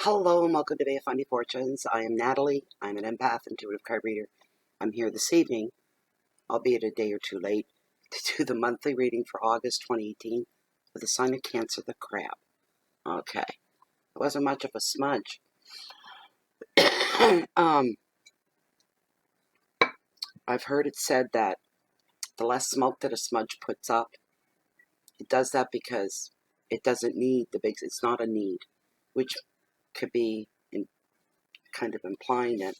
Hello and welcome to Bay of Fundy Fortunes. I am Natalie. I'm an empath, intuitive card reader. I'm here this evening, albeit a day or two late, to do the monthly reading for August 2018 for the sign of Cancer, the crab. Okay. It wasn't much of a smudge. I've heard it said that the less smoke that a smudge puts up, it does that because it doesn't need the big, it's not a need, which could be kind of implying that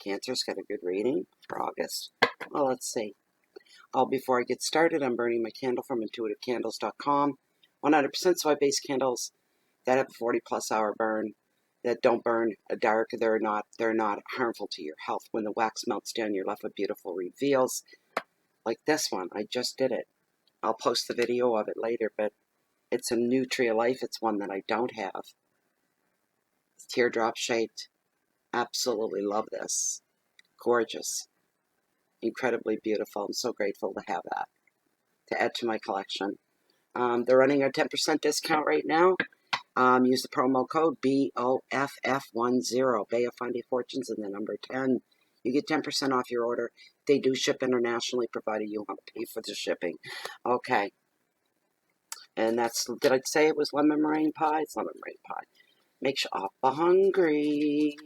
Cancer's got a good reading for August. Well, let's see. Before I get started, I'm burning my candle from intuitivecandles.com. 100% soy-based candles that have a 40-plus hour burn, that don't burn dark. They're not harmful to your health. When the wax melts down, you're left with beautiful reveals. Like this one. I just did it. I'll post the video of it later, but it's a new Tree of Life. It's one that I don't have. It's teardrop shaped. Absolutely love this. Gorgeous. Incredibly beautiful. I'm so grateful to have that to add to my collection. They're running a 10% discount right now. Use the promo code BOFF10, Bay of Fundy Fortunes, and the number 10. You get 10% off your order. They do ship internationally, provided you want to pay for the shipping. Okay. And that's, did I say it was lemon meringue pie? It's lemon meringue pie. Make sure, hungry.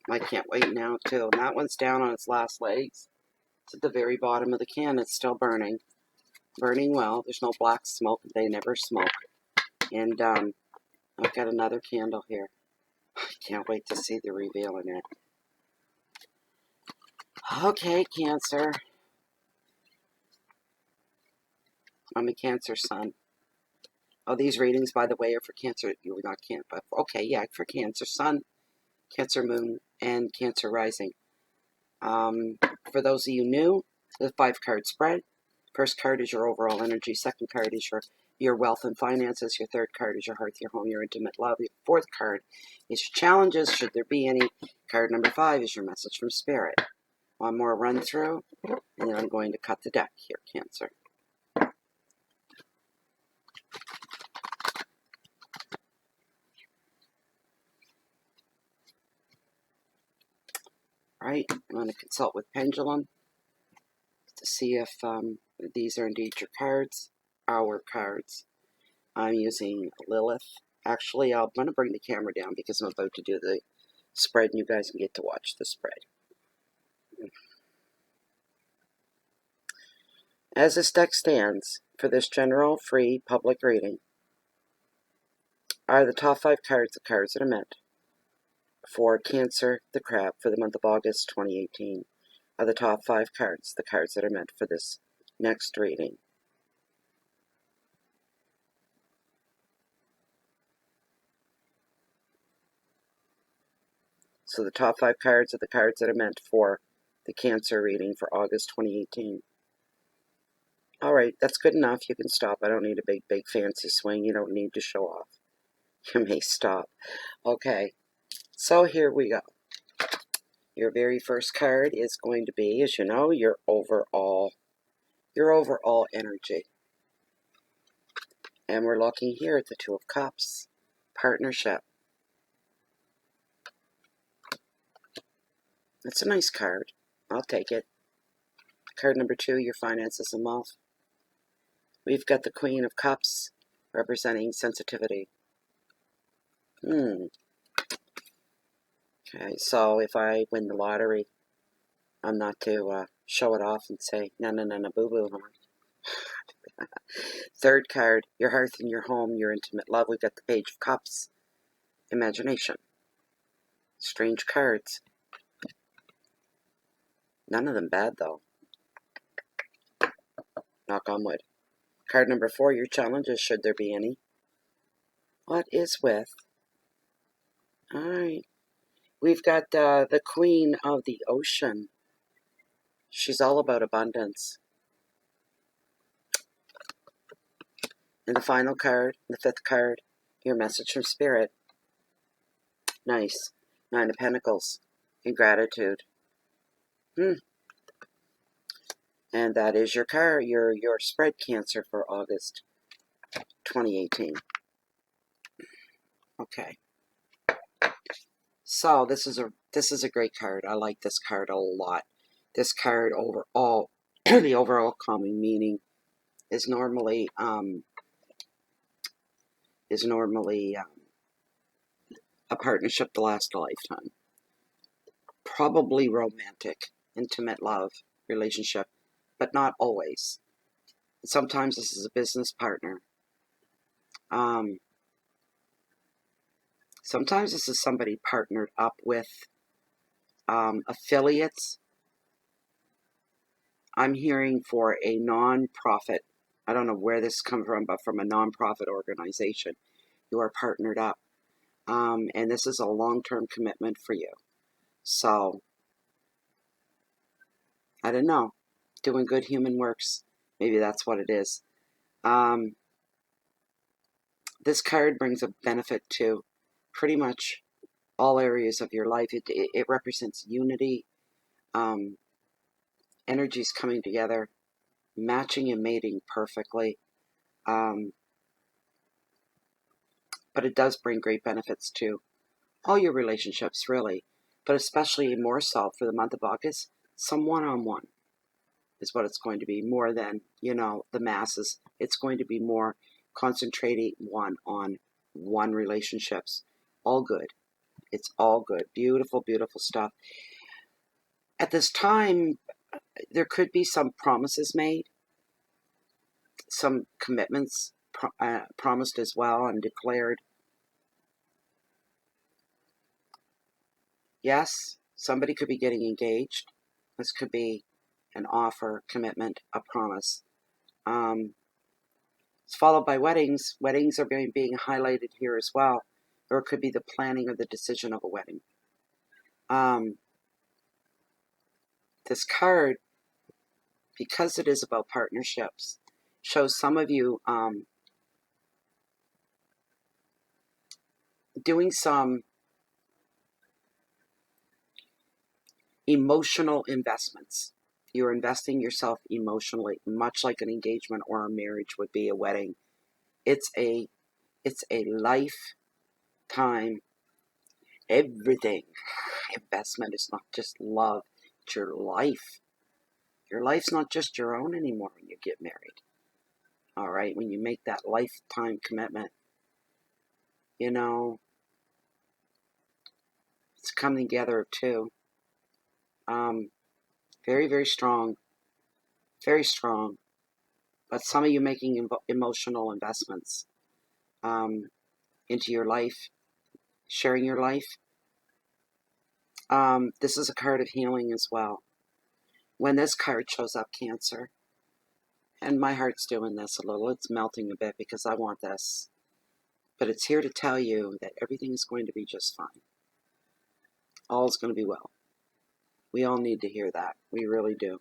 I can't wait now, too. And that one's down on its last legs. It's at the very bottom of the can. It's still burning. Burning well. There's no black smoke. They never smoke. And I've got another candle here. I can't wait to see the reveal in it. Okay, Cancer. I'm a Cancer sun. Oh, these readings, by the way, are for Cancer. You're not Cancer, but okay, yeah, for Cancer sun, Cancer moon, and Cancer rising. For those of you new, the 5-card spread. First card is your overall energy. Second card is your wealth and finances. Your third card is your hearth, your home, your intimate love. Your fourth card is your challenges, should there be any. Card number 5 is your message from Spirit. One more run through, and then I'm going to cut the deck here, Cancer. All right, I'm going to consult with Pendulum to see if these are indeed your cards, our cards. I'm using Lilith. Actually, I'm going to bring the camera down because I'm about to do the spread, and you guys can get to watch the spread. As this deck stands, for this general, free, public reading, are the top 5 cards the cards that are meant for Cancer, the crab, for the month of August 2018. Are the top 5 cards the cards that are meant for this next reading. So the top 5 cards are the cards that are meant for the Cancer reading for August 2018. All right, that's good enough. You can stop. I don't need a big fancy swing. You don't need to show off. You may stop. Okay, so here we go. Your very first card is going to be, as you know, your overall your overall energy. And we're looking here at the Two of Cups, partnership. That's a nice card. I'll take it. Card number 2, your finances and wealth. We've got the Queen of Cups, representing sensitivity. Okay, so if I win the lottery, I'm not to show it off and say, no, boo-boo, huh? Third card, your hearth and your home, your intimate love. We've got the Page of Cups, imagination. Strange cards. None of them bad, though. Knock on wood. Card number 4, your challenges, should there be any. What is with? All right. We've got the Queen of the Ocean. She's all about abundance. And the final card, the 5th card, your message from Spirit. Nice. 9 of Pentacles. And gratitude. And that is your card, your spread, Cancer, for August 2018. Okay. So this is a great card. I like this card a lot. This card overall, the overall calming meaning is normally a partnership to last a lifetime. Probably romantic, intimate love relationship, but not always. Sometimes this is a business partner. Sometimes this is somebody partnered up with affiliates. I'm hearing for a non-profit. I don't know where this comes from, but from a non-profit organization. You are partnered up. And this is a long-term commitment for you. So, I don't know. Doing good human works. Maybe that's what it is. This card brings a benefit to pretty much all areas of your life. It represents unity, energies coming together, matching and mating perfectly. But it does bring great benefits to all your relationships, really. But especially more so for the month of August, some one-on-one is what it's going to be, more than, the masses. It's going to be more concentrating one-on-one relationships. All good. It's all good. Beautiful, beautiful stuff. At this time, there could be some promises made, some commitments promised as well and declared. Yes, somebody could be getting engaged. This could be an offer, commitment, a promise. It's followed by weddings. Weddings are being highlighted here as well. Or it could be the planning or the decision of a wedding. This card, because it is about partnerships, shows some of you doing some emotional investments. You're investing yourself emotionally, much like an engagement or a marriage would be a wedding. It's a lifetime everything investment. It's not just love, it's your life. Your life's not just your own anymore when you get married. All right, when you make that lifetime commitment, it's coming together too. Very, very strong. Very strong. But some of you making emotional investments into your life, sharing your life. This is a card of healing as well. When this card shows up, Cancer, and my heart's doing this a little, it's melting a bit because I want this. But it's here to tell you that everything is going to be just fine. All's going to be well. We all need to hear that. We really do.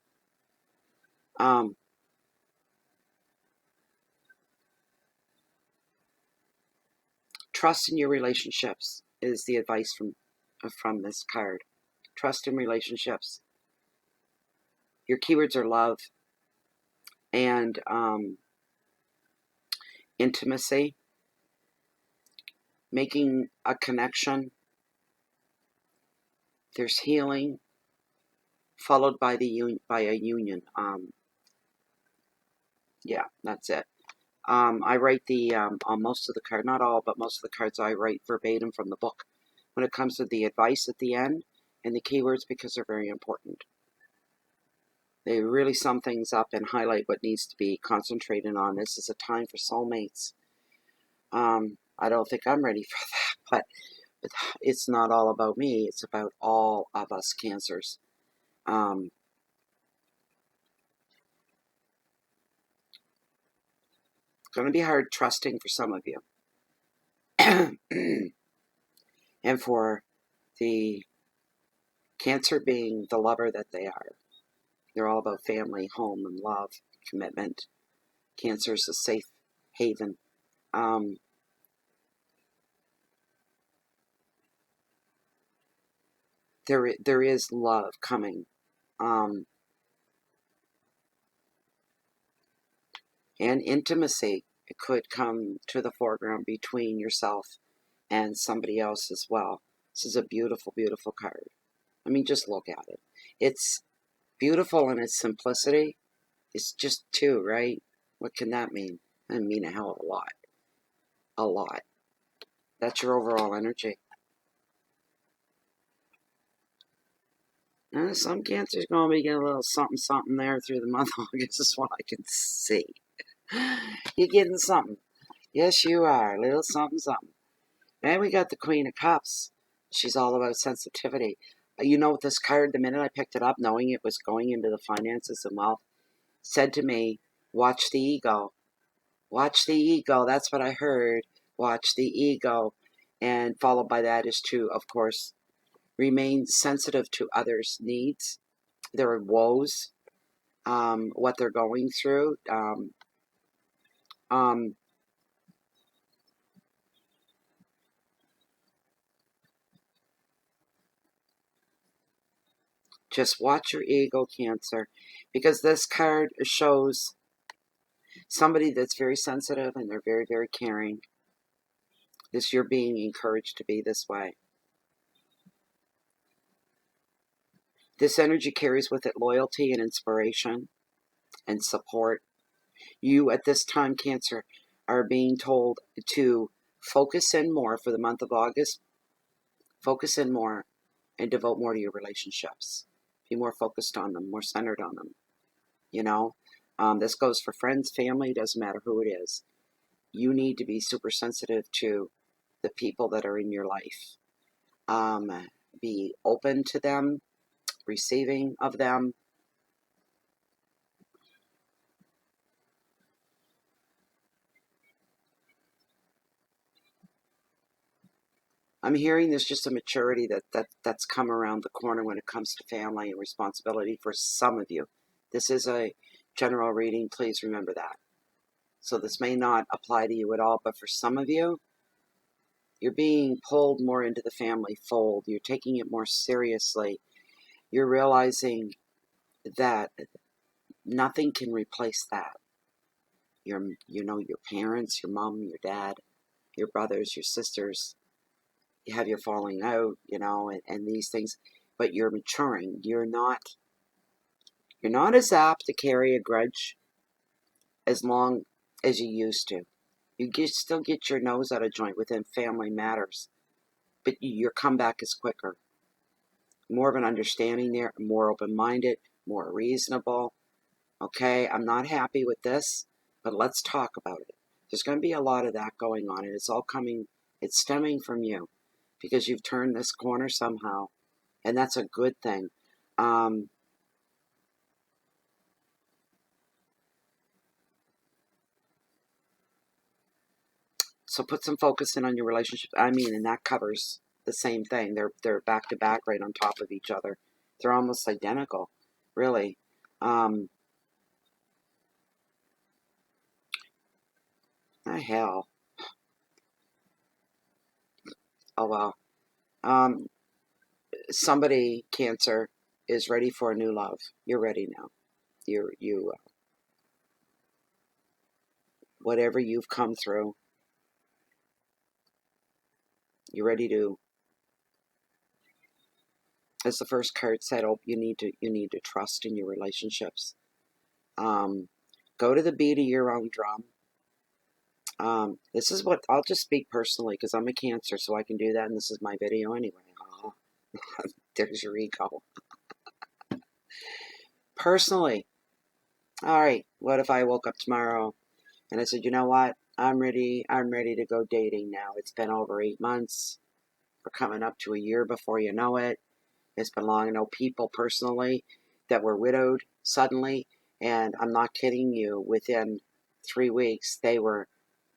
Trust in your relationships is the advice from this card. Trust in relationships. Your keywords are love, and intimacy, making a connection. There's healing, followed by by a union. Yeah, that's it. I write the on most of the card, not all, but most of the cards I write verbatim from the book when it comes to the advice at the end and the keywords, because they're very important. They really sum things up and highlight what needs to be concentrated on. This is a time for soulmates. I don't think I'm ready for that, but it's not all about me. It's about all of us Cancers. It's going to be hard trusting for some of you. And for the Cancer being the lover that they are. They're all about family, home, and love, commitment. Cancer is a safe haven. There is love coming. And intimacy. It could come to the foreground between yourself and somebody else as well. This is a beautiful, beautiful card. I mean, just look at it. It's beautiful in its simplicity. It's just two, right? What can that mean? I mean a hell of a lot. A lot. That's your overall energy. Some Cancer's going to be getting a little something, something there through the month of August is what I can see. You're getting something. Yes, you are. A little something, something. Then we got the Queen of Cups. She's all about sensitivity. You know, this card, the minute I picked it up, knowing it was going into the finances and wealth, said to me, watch the ego. Watch the ego. That's what I heard. Watch the ego. And followed by that is to, of course, remain sensitive to others' needs, their woes, what they're going through. Just watch your ego, Cancer, because this card shows somebody that's very sensitive and they're very, very caring. You're being encouraged to be this way. This energy carries with it loyalty and inspiration and support. You, at this time, Cancer, are being told to focus in more for the month of August. Focus in more and devote more to your relationships. Be more focused on them, more centered on them. You know, this goes for friends, family, doesn't matter who it is. You need to be super sensitive to the people that are in your life. Be open to them, receiving of them. I'm hearing there's just a maturity that's come around the corner when it comes to family and responsibility for some of you. This is a general reading, please remember that. So this may not apply to you at all, but for some of you, you're being pulled more into the family fold. You're taking it more seriously. You're realizing that nothing can replace that. Your parents, your mom, your dad, your brothers, your sisters. You have your falling out, and these things, but you're maturing. You're not as apt to carry a grudge as long as you used to. Still get your nose out of joint within family matters, but your comeback is quicker. More of an understanding there, more open-minded, more reasonable. Okay, I'm not happy with this, but let's talk about it. There's going to be a lot of that going on, and it's stemming from you because you've turned this corner somehow, and that's a good thing. So put some focus in on your relationship. And that covers the same thing. They're back to back, right on top of each other. They're almost identical, really. Hell. Oh well. Somebody, Cancer, is ready for a new love. You're ready now. You whatever you've come through, you're ready to, as the first card said, oh, you need to trust in your relationships. Go to the beat of your own drum. This is what, I'll just speak personally because I'm a Cancer, so I can do that, and this is my video anyway. There's your ego. Personally, all right, what if I woke up tomorrow and I said, you know what, I'm ready to go dating now. It's been over 8 months. We're coming up to a year before you know it. It's been long. I know people personally that were widowed suddenly, and I'm not kidding you, within 3 weeks, they were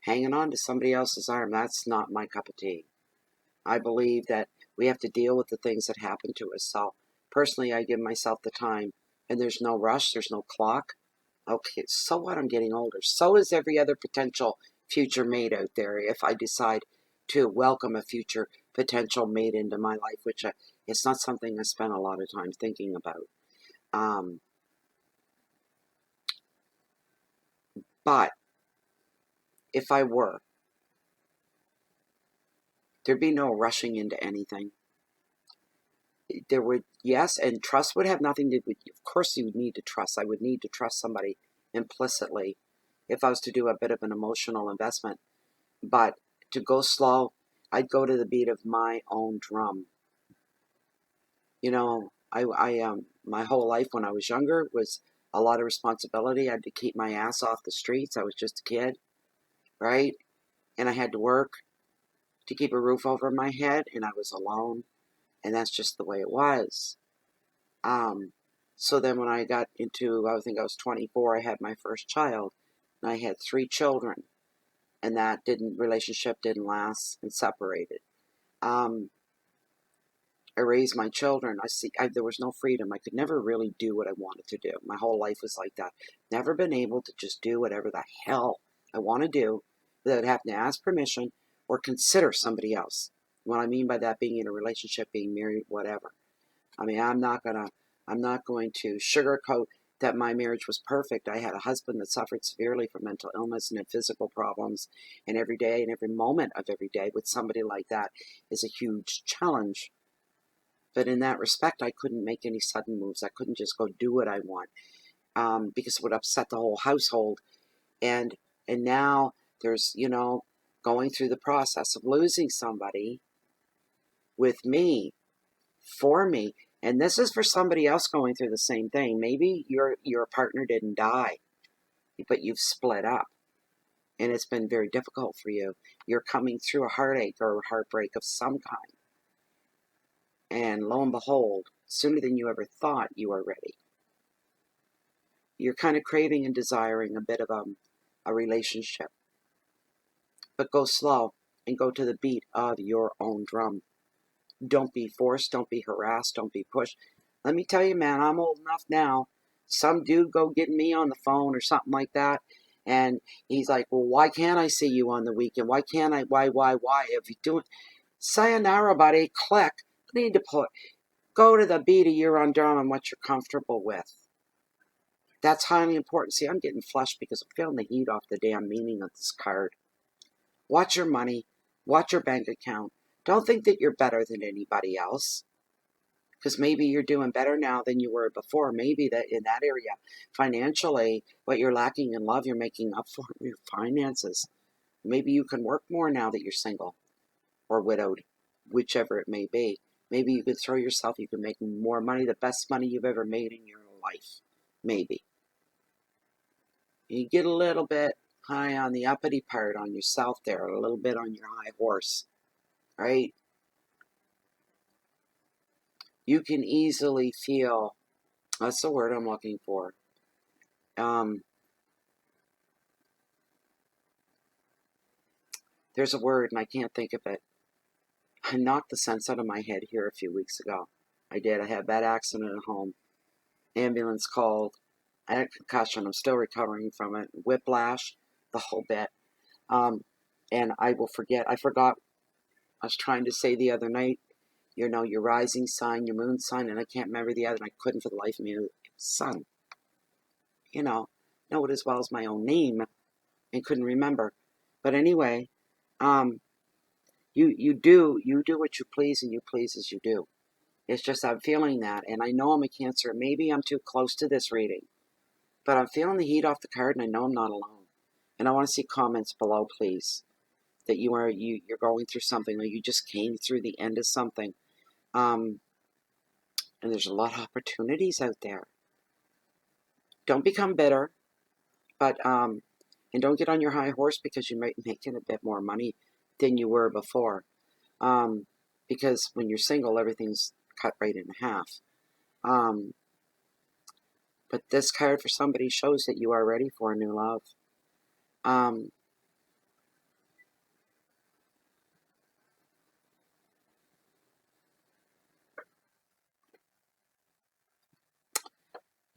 hanging on to somebody else's arm. That's not my cup of tea. I believe that we have to deal with the things that happen to us. So, personally, I give myself the time, and there's no rush, there's no clock. Okay, so what? I'm getting older. So is every other potential future mate out there if I decide to welcome a future potential mate into my life, which it's not something I spend a lot of time thinking about. But if I were, there'd be no rushing into anything. There would, yes, and trust would have nothing to do with, of course you would need to trust. I would need to trust somebody implicitly if I was to do a bit of an emotional investment. But to go slow, I'd go to the beat of my own drum. You know, my whole life when I was younger was a lot of responsibility. I had to keep my ass off the streets. I was just a kid, right? And I had to work to keep a roof over my head, and I was alone, and that's just the way it was. So then when I got into, I think I was 24, I had my first child, and I had 3 children, and that relationship didn't last and separated. I raised my children. There was no freedom. I could never really do what I wanted to do. My whole life was like that. Never been able to just do whatever the hell I want to do without having to ask permission or consider somebody else. What I mean by that, being in a relationship, being married, whatever. I mean, I'm not going to sugarcoat that my marriage was perfect. I had a husband that suffered severely from mental illness and had physical problems, and every day and every moment of every day with somebody like that is a huge challenge. But in that respect, I couldn't make any sudden moves. I couldn't just go do what I want because it would upset the whole household. And now there's, going through the process of losing somebody with me, for me. And this is for somebody else going through the same thing. Maybe your partner didn't die, but you've split up. And it's been very difficult for you. You're coming through a heartache or a heartbreak of some kind. And lo and behold, sooner than you ever thought, you are ready. You're kind of craving and desiring a bit of a relationship. But go slow and go to the beat of your own drum. Don't be forced, don't be harassed, don't be pushed. Let me tell you, man, I'm old enough now. Some dude go get me on the phone or something like that, and he's like, well, why can't I see you on the weekend? Why can't I? Why? If you do it, sayonara, buddy, click. Need to go to the beat of your own drum and what you're comfortable with. That's highly important. See, I'm getting flushed because I'm feeling the heat off the damn meaning of this card. Watch your money. Watch your bank account. Don't think that you're better than anybody else. Because maybe you're doing better now than you were before. Maybe that in that area, financially, what you're lacking in love, you're making up for in your finances. Maybe you can work more now that you're single or widowed, whichever it may be. Maybe you can throw yourself, you can make more money, the best money you've ever made in your life. Maybe. You get a little bit high on the uppity part on yourself there, a little bit on your high horse, right? You can easily feel, that's the word I'm looking for. There's a word and I can't think of it. I knocked the sense out of my head here a few weeks ago. I did. I had a bad accident at home. Ambulance called. I had a concussion. I'm still recovering from it. Whiplash, the whole bit. And I will forget. I forgot. I was trying to say the other night, your rising sign, your moon sign, and I can't remember the other, and I couldn't for the life of me. Sun. Know it as well as my own name. and couldn't remember. But anyway, you do what you please, and you please as you do. It's just I'm feeling that, and I know I'm a Cancer. Maybe I'm too close to this reading, but I'm feeling the heat off the card, and I know I'm not alone. And I want to see comments below, please, that you're going through something, or you just came through the end of something. And there's a lot of opportunities out there. Don't become bitter, but and don't get on your high horse because you might be making a bit more money than you were before. Because when you're single, everything's cut right in half. But this card for somebody shows that you are ready for a new love.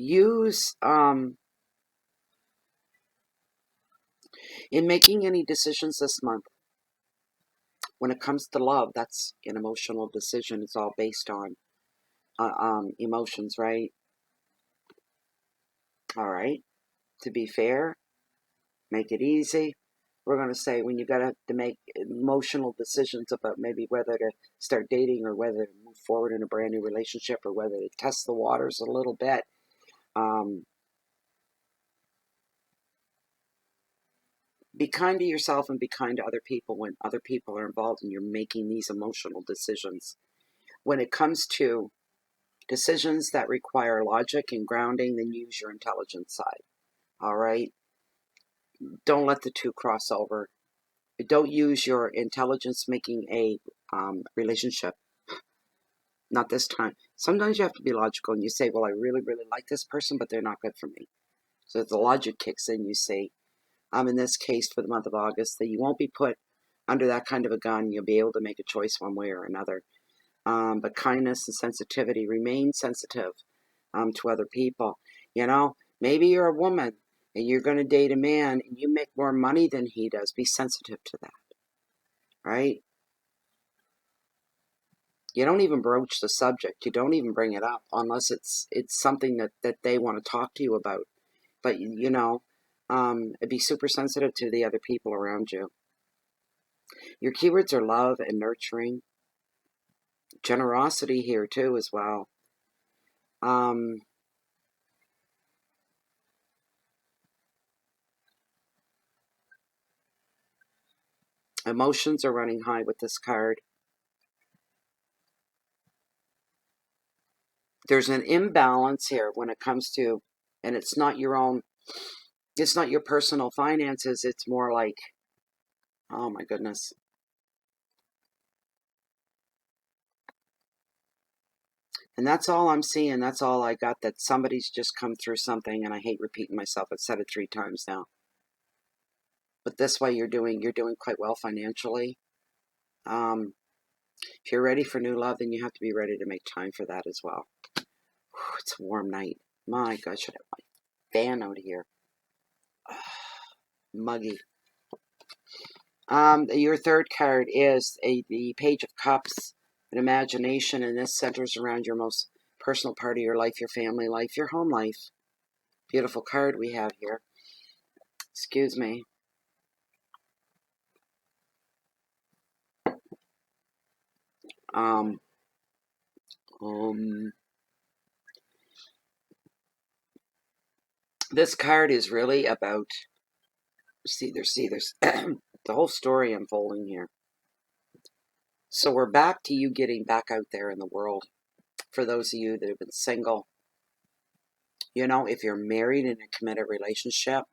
Use, in making any decisions this month, when it comes to love, that's an emotional decision. It's all based on emotions, right? All right. To be fair, make it easy. We're going to say when you got to make emotional decisions about maybe whether to start dating or whether to move forward in a brand new relationship or whether to test the waters a little bit. Be kind to yourself and be kind to other people when other people are involved and you're making these emotional decisions. When it comes to decisions that require logic and grounding, then use your intelligence side. All right? Don't let the two cross over. Don't use your intelligence making a relationship. Not this time. Sometimes you have to be logical and you say, well, I really, really like this person, but they're not good for me. So the logic kicks in, you say, in this case for the month of August, that you won't be put under that kind of a gun. You'll be able to make a choice one way or another. But kindness and sensitivity, remain sensitive to other people. You know, maybe you're a woman and you're going to date a man and you make more money than he does. Be sensitive to that, right? You don't even broach the subject. You don't even bring it up unless it's something that they want to talk to you about. But, you know, be super sensitive to the other people around you. Your keywords are love and nurturing. Generosity here, too, as well. Emotions are running high with this card. There's an imbalance here when it comes to, and it's not your own, it's not your personal finances. It's more like, oh my goodness. And that's all I'm seeing. That's all I got, that somebody's just come through something, and I hate repeating myself. I've said it 3 times now. But this way you're doing quite well financially. If you're ready for new love, then you have to be ready to make time for that as well. Whew, it's a warm night. My God, I should have my fan out here. Muggy. Your third card is the Page of Cups, an imagination, and this centers around your most personal part of your life, your family life, your home life. Beautiful card we have here. Excuse me. This card is really about, there's the whole story unfolding here. So we're back to you getting back out there in the world. For those of you that have been single, you know, if you're married in a committed relationship,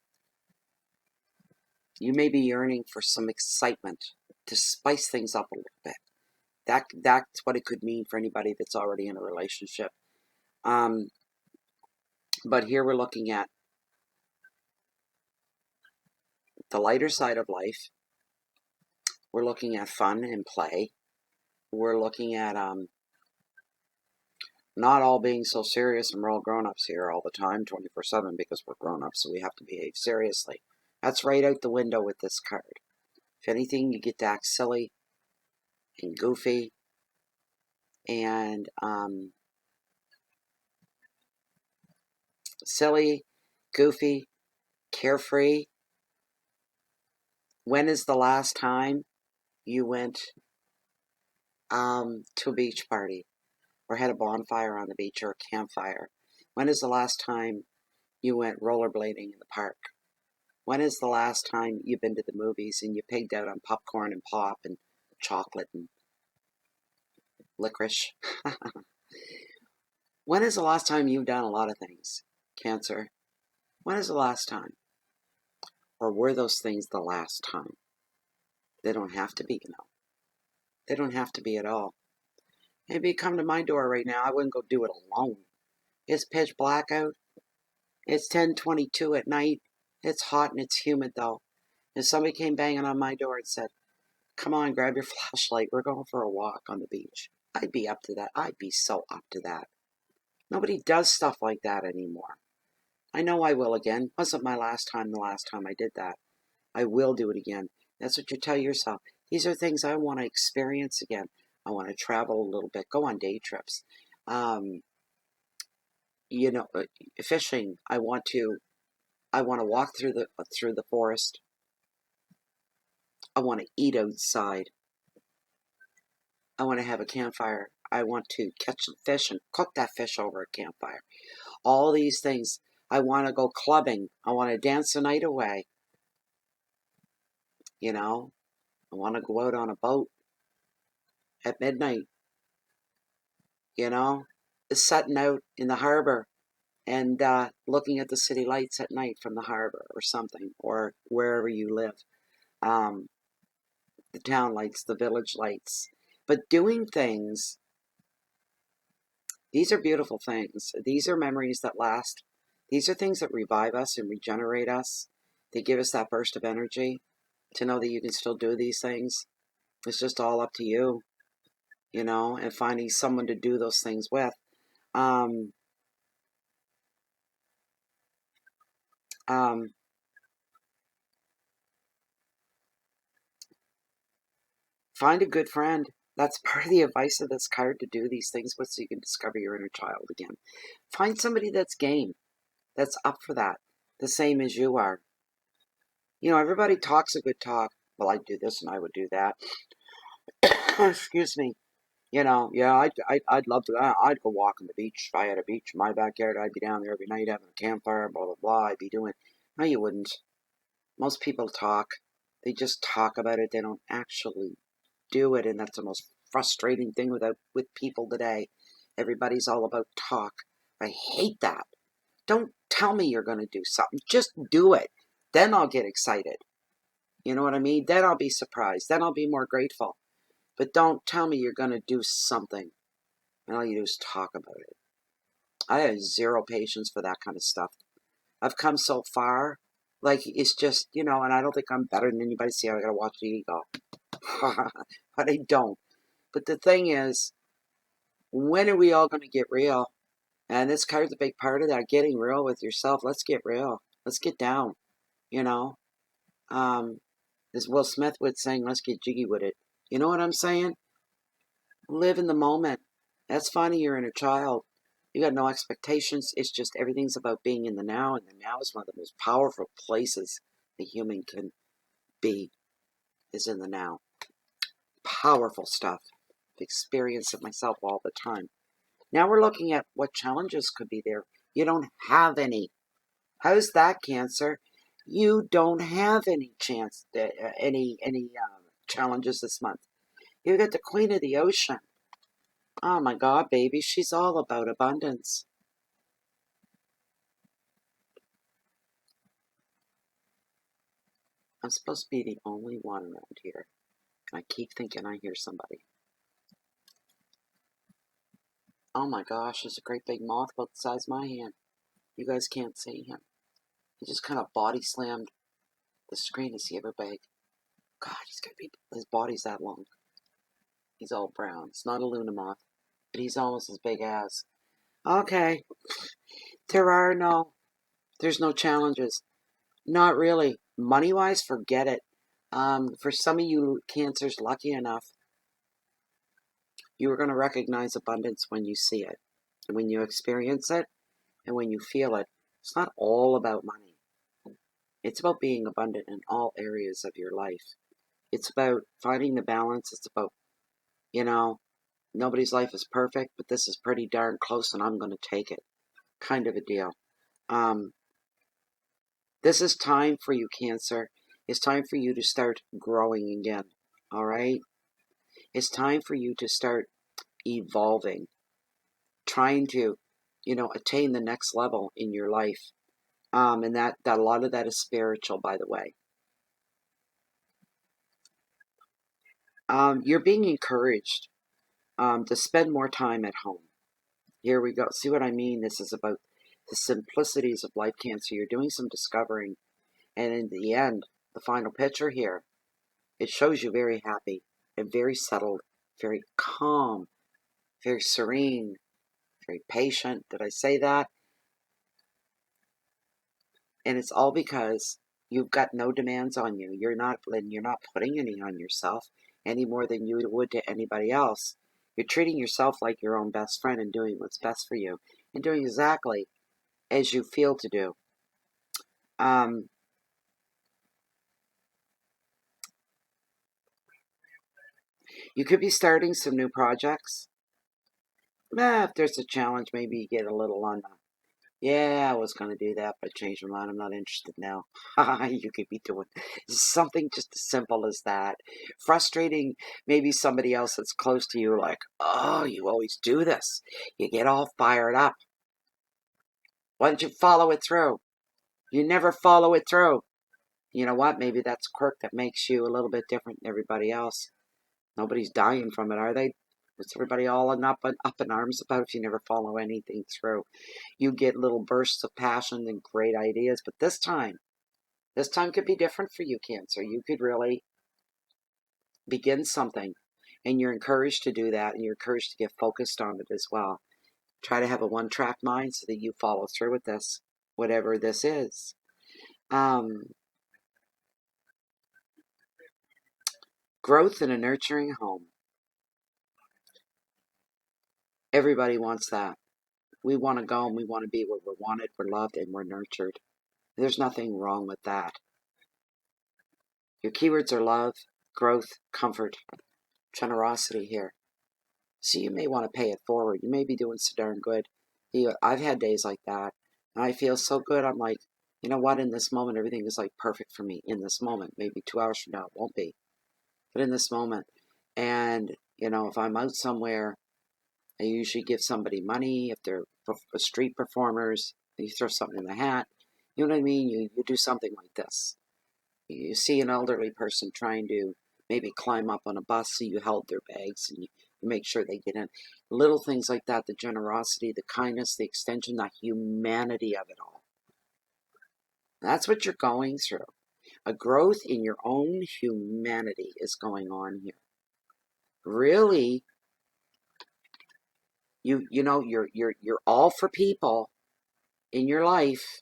you may be yearning for some excitement to spice things up a little bit. That's what it could mean for anybody that's already in a relationship. But here we're looking at the lighter side of life. We're looking at fun and play. We're looking at not all being so serious, and we're all grown-ups here all the time, 24/7, because we're grown-ups, so we have to behave seriously. That's right out the window with this card. If anything, you get to act silly and goofy and silly, goofy, carefree, When is the last time you went to a beach party or had a bonfire on the beach or a campfire? When is the last time you went rollerblading in the park? When is the last time you've been to the movies and you pigged out on popcorn and pop and chocolate and licorice? When is the last time you've done a lot of things, Cancer? When is the last time? Or were those things the last time? They don't have to be, you know. They don't have to be at all. Maybe you come to my door right now. I wouldn't go do it alone. It's pitch black out. It's 10:22 at night. It's hot and it's humid though. If somebody came banging on my door and said, "Come on, grab your flashlight. We're going for a walk on the beach," I'd be up to that. I'd be so up to that. Nobody does stuff like that anymore. I know I will again. Wasn't my last time the last time I did that. I will do it again. That's what you tell yourself. These are things I want to experience again. I want to travel a little bit, go on day trips. Um, you know, fishing. I want to walk through the forest. I want to eat outside. I want to have a campfire. I want to catch some fish and cook that fish over a campfire. All these things. I want to go clubbing. I want to dance the night away. You know, I want to go out on a boat at midnight. You know, setting out in the harbor and looking at the city lights at night from the harbor or something, or wherever you live. Um, the town lights, the village lights. But doing things, these are beautiful things. These are memories that last. These are things that revive us and regenerate us. They give us that burst of energy to know that you can still do these things. It's just all up to you, you know, and finding someone to do those things with. Um, um, Find a good friend. That's part of the advice of this card, to do these things with so you can discover your inner child again. Find somebody that's game, that's up for that, the same as you are. You know, everybody talks a good talk. Well, I'd do this and I would do that. Excuse me. You know, yeah, I'd love to. I'd go walk on the beach. If I had a beach in my backyard, I'd be down there every night having a campfire, blah, blah, blah. I'd be doing. No, you wouldn't. Most people talk. They just talk about it. They don't actually do it, and that's the most frustrating thing with people today. Everybody's all about talk. I hate that. Don't tell me you're going to do something. Just do it. Then I'll get excited. You know what I mean? Then I'll be surprised. Then I'll be more grateful. But don't tell me you're going to do something, and all you do is talk about it. I have zero patience for that kind of stuff. I've come so far. Like, it's just, you know, and I don't think I'm better than anybody. See, I got to watch the ego. But I don't. But the thing is, when are we all going to get real? And this card's a big part of that, getting real with yourself. Let's get real. Let's get down, you know? As Will Smith would sing, let's get jiggy with it. You know what I'm saying? Live in the moment. That's funny, you're in a child. You got no expectations. It's just everything's about being in the now, and the now is one of the most powerful places a human can be, is in the now. Powerful stuff. I've experienced it myself all the time. Now we're looking at what challenges could be there. You don't have any. How's that, Cancer? You don't have any challenges this month. You got the Queen of the Ocean. Oh my God, baby, she's all about abundance. I'm supposed to be the only one around here. I keep thinking I hear somebody. Oh my gosh, there's a great big moth about the size of my hand. You guys can't see him. He just kind of body slammed the screen to see everybody. God, his body's that long. He's all brown. It's not a Luna moth, but he's almost as big as. Okay, there's no challenges. Not really. Money-wise, forget it. For some of you Cancers lucky enough, you are going to recognize abundance when you see it, and when you experience it, and when you feel it. It's not all about money. It's about being abundant in all areas of your life. It's about finding the balance. It's about, you know, nobody's life is perfect, but this is pretty darn close and I'm going to take it, kind of a deal. Um, this is time for you, Cancer. It's time for you to start growing again, all right? It's time for you to start evolving, trying to, attain the next level in your life. And that a lot of that is spiritual, by the way. You're being encouraged to spend more time at home. Here we go. See what I mean? This is about the simplicities of life, Cancer. You're doing some discovering. And in the end, the final picture here, it shows you very happy and very settled, very calm, very serene, very patient. Did I say that? And it's all because you've got no demands on you. You're not putting any on yourself any more than you would to anybody else. You're treating yourself like your own best friend and doing what's best for you and doing exactly as you feel to do. Um, you could be starting some new projects. If there's a challenge, maybe you get a little on the, yeah, I was going to do that, but I changed my mind. I'm not interested now. You could be doing something just as simple as that. Frustrating maybe somebody else that's close to you, like, oh, you always do this. You get all fired up. Why don't you follow it through? You never follow it through. You know what? Maybe that's a quirk that makes you a little bit different than everybody else. Nobody's dying from it, are they? What's everybody all up in arms about if you never follow anything through? You get little bursts of passion and great ideas, but this time could be different for you, Cancer. You could really begin something, and you're encouraged to do that, and you're encouraged to get focused on it as well. Try to have a one-track mind so that you follow through with this, whatever this is. Growth in a nurturing home. Everybody wants that. We want to go and we want to be where we're wanted, we're loved, and we're nurtured. There's nothing wrong with that. Your keywords are love, growth, comfort, generosity here. So you may want to pay it forward. You may be doing so darn good. I've had days like that. And I feel so good. I'm like, you know what? In this moment, everything is like perfect for me. In this moment. Maybe 2 hours from now, it won't be. But in this moment. And, if I'm out somewhere, I usually give somebody money. If they're street performers, you throw something in the hat. You know what I mean? You do something like this. You see an elderly person trying to maybe climb up on a bus, so you held their bags and you make sure they get in. Little things like that, the generosity, the kindness, the extension, the humanity of it all. That's what you're going through. A growth in your own humanity is going on here. Really, you're all for people in your life,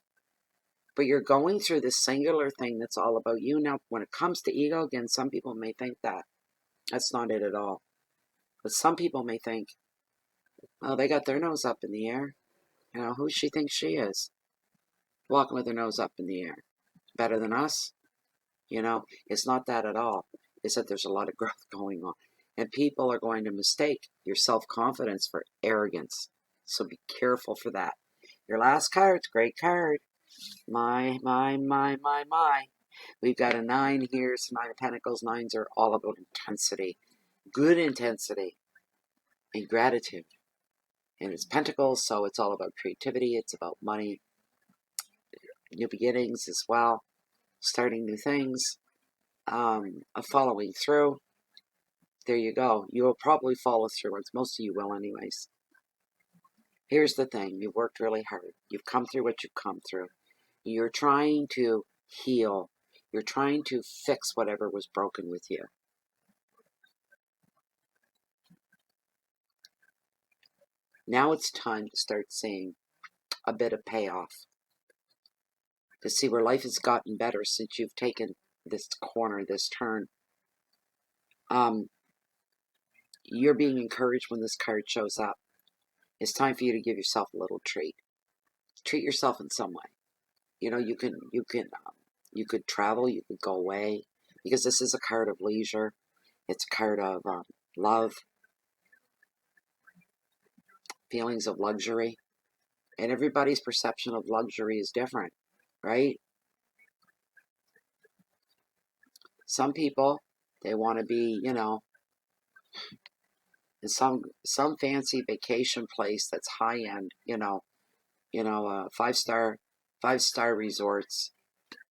but you're going through this singular thing that's all about you. Now, when it comes to ego, again, some people may think that. That's not it at all. But some people may think, oh, they got their nose up in the air. Who she thinks she is? Walking with her nose up in the air. Better than us? It's not that at all. It's that there's a lot of growth going on. And people are going to mistake your self-confidence for arrogance. So be careful for that. Your last card's a great card. My. We've got a 9 here. It's 9 of Pentacles. 9s are all about intensity. Good intensity. And gratitude. And it's Pentacles, so it's all about creativity. It's about money. New beginnings as well. Starting new things. Following through. There you go. You will probably follow through. Most of you will anyways. Here's the thing. You've worked really hard. You've come through what you've come through. You're trying to heal. You're trying to fix whatever was broken with you. Now it's time to start seeing a bit of payoff. To see where life has gotten better since you've taken this corner, this turn. You're being encouraged when this card shows up. It's time for you to give yourself a little treat. Treat yourself in some way. You can You could travel, you could go away, because this is a card of leisure. It's a card of love, feelings of luxury. And everybody's perception of luxury is different, right? Some people, they want to be, in some fancy vacation place that's high end, 5-star resorts,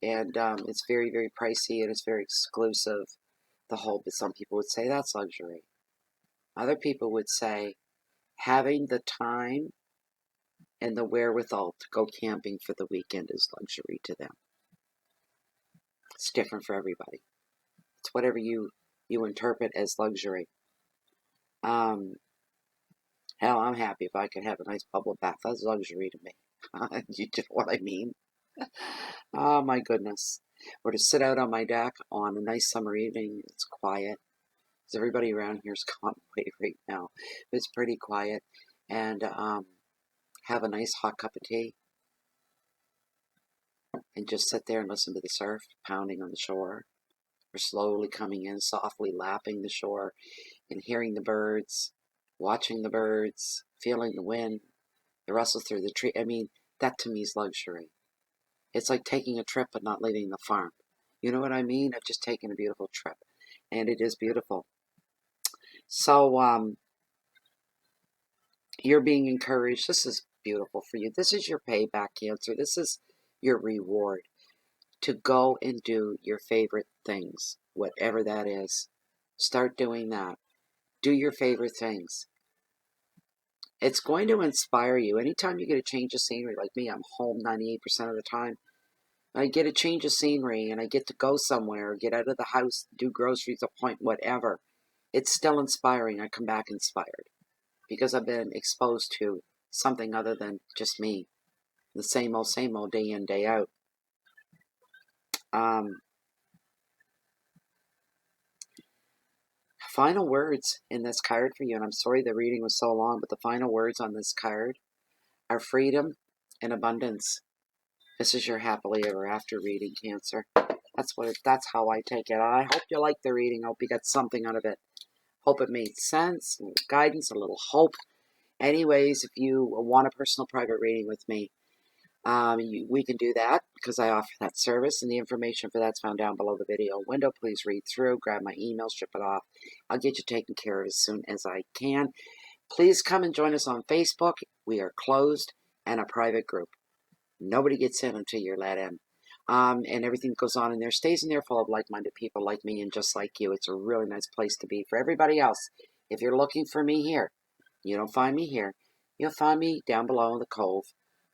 and it's very, very pricey and it's very exclusive. But some people would say that's luxury. Other people would say having the time and the wherewithal to go camping for the weekend is luxury to them. It's different for everybody. It's whatever you interpret as luxury. Hell, I'm happy if I could have a nice bubble bath. That's luxury to me. You know what I mean? Oh my goodness. Or to sit out on my deck on a nice summer evening. It's quiet. Because everybody around here is gone away right now. It's pretty quiet. And have a nice hot cup of tea. And just sit there and listen to the surf pounding on the shore. Or slowly coming in, softly lapping the shore. And hearing the birds. Watching the birds. Feeling the wind. The rustle through the tree. I mean, that to me is luxury. It's like taking a trip but not leaving the farm. You know what I mean? I've just taken a beautiful trip. And it is beautiful. So, you're being encouraged. This is beautiful for you. This is your payback, Cancer. This is your reward to go and do your favorite things, whatever that is. Start doing that. Do your favorite things. It's going to inspire you. Anytime you get a change of scenery, like me, I'm home 98% of the time. I get a change of scenery and I get to go somewhere, get out of the house, do groceries, appointment, whatever. It's still inspiring. I come back inspired because I've been exposed to something other than just me. The same old day in, day out. Final words in this card for you, and I'm sorry the reading was so long, but the final words on this card are freedom and abundance. This is your happily ever after reading, Cancer. That's how I take it. I hope you liked the reading. I hope you got something out of it. Hope it made sense, a little guidance, a little hope. Anyways, if you want a personal private reading with me, we can do that because I offer that service, and the information for that's found down below the video window. Please read through, grab my email, ship it off. I'll get you taken care of as soon as I can. Please come and join us on Facebook. We are closed and a private group. Nobody gets in until you're let in. And everything that goes on in there stays in there full of like-minded people like me and just like you. It's a really nice place to be for everybody else. If you're looking for me here, you don't find me here. You'll find me down below in the cove,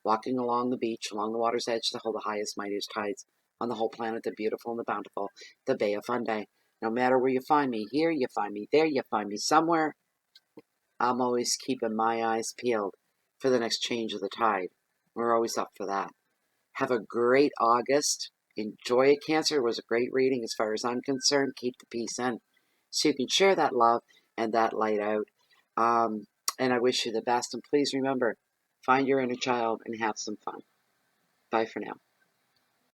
walking along the beach, along the water's edge to hold the highest, mightiest tides on the whole planet, the beautiful and the bountiful, the Bay of Fundy. No matter where you find me, here, you find me there, you find me somewhere, I'm always keeping my eyes peeled for the next change of the tide. We're always up for that. Have a great August. Enjoy it, Cancer. It was a great reading as far as I'm concerned. Keep the peace in so you can share that love and that light out. And I wish you the best. And please remember, find your inner child and have some fun. Bye for now.